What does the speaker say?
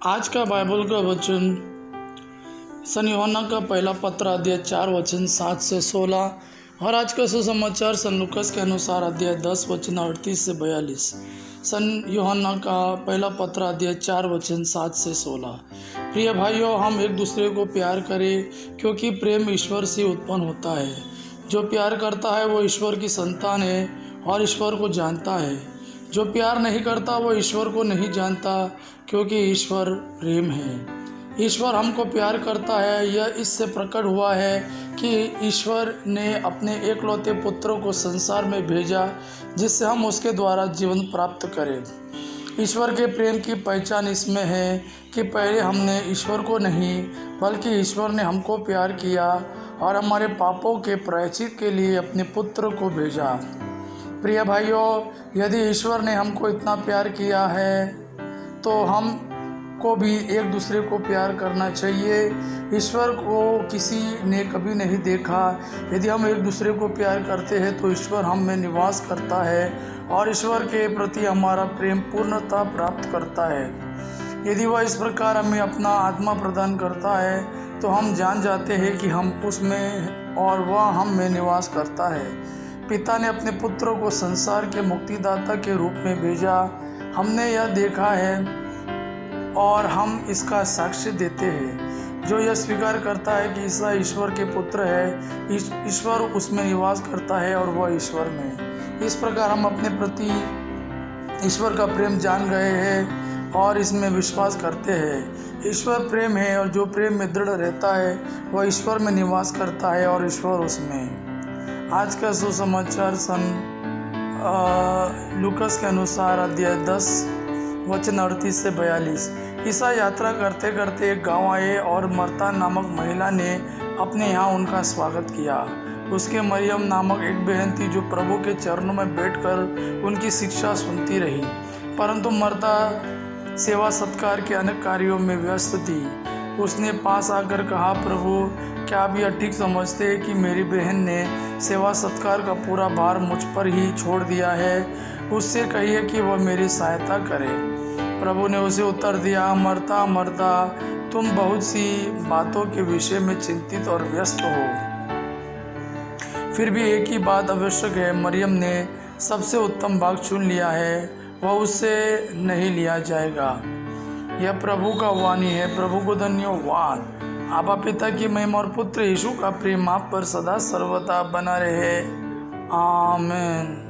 आज का बाइबल का वचन सन यूहन्ना का पहला पत्र अध्याय 4 वचन 7 से 16 और आज का सुसमाचार सन लूकास के अनुसार अध्याय 10 वचन 38 से 42। सन यूहन्ना का पहला पत्र अध्याय 4 वचन 7 से 16। प्रिय भाइयों, हम एक दूसरे को प्यार करें क्योंकि प्रेम ईश्वर से उत्पन्न होता है। जो प्यार करता है वो ईश्वर की संतान है और ईश्वर को जानता है। जो प्यार नहीं करता वो ईश्वर को नहीं जानता, क्योंकि ईश्वर प्रेम है। ईश्वर हमको प्यार करता है, यह इससे प्रकट हुआ है कि ईश्वर ने अपने एकलौते पुत्र को संसार में भेजा, जिससे हम उसके द्वारा जीवन प्राप्त करें। ईश्वर के प्रेम की पहचान इसमें है कि पहले हमने ईश्वर को नहीं बल्कि ईश्वर ने हमको प्यार किया और हमारे पापों के प्रायश्चित के लिए अपने पुत्र को भेजा। प्रिय भाइयों, यदि ईश्वर ने हमको इतना प्यार किया है तो हम को भी एक दूसरे को प्यार करना चाहिए। ईश्वर को किसी ने कभी नहीं देखा। यदि हम एक दूसरे को प्यार करते हैं तो ईश्वर हम में निवास करता है और ईश्वर के प्रति हमारा प्रेम पूर्णता प्राप्त करता है। यदि वह इस प्रकार हमें अपना आत्मा प्रदान करता है तो हम जान जाते हैं कि हम उसमें और वह हम में निवास करता है। पिता ने अपने पुत्र को संसार के मुक्तिदाता के रूप में भेजा। हमने यह देखा है और हम इसका साक्ष्य देते हैं। जो यह स्वीकार करता है कि ईसा ईश्वर के पुत्र है, ईश्वर उसमें निवास करता है और वह ईश्वर में। इस प्रकार हम अपने प्रति ईश्वर का प्रेम जान गए हैं और इसमें विश्वास करते हैं। ईश्वर प्रेम है और जो प्रेम में दृढ़ रहता है वह ईश्वर में निवास करता है और ईश्वर उसमें। आज का सुसमाचार सन लूकास के अनुसार अध्याय 10 वचन 38 से 42। ईसा यात्रा करते करते एक गांव आए और मरता नामक महिला ने अपने यहाँ उनका स्वागत किया। उसके मरियम नामक एक बहन थी जो प्रभु के चरणों में बैठकर उनकी शिक्षा सुनती रही, परंतु मरता सेवा सत्कार के अनेक कार्यों में व्यस्त थी। उसने पास आकर कहा, प्रभु, क्या आप यह ठीक समझते हैं कि मेरी बहन ने सेवा सत्कार का पूरा भार मुझ पर ही छोड़ दिया है? उससे कहिए कि वह मेरी सहायता करे। प्रभु ने उसे उत्तर दिया, मरता मरता, तुम बहुत सी बातों के विषय में चिंतित और व्यस्त हो, फिर भी एक ही बात आवश्यक है। मरियम ने सबसे उत्तम भाग चुन लिया है, वह उससे नहीं लिया जाएगा। यह प्रभु का वाणी है। प्रभु को धन्यवाद। आबा पिता की महिमा और पुत्र यीशु का प्रेम आप पर सदा सर्वदा बना रहे। आमीन।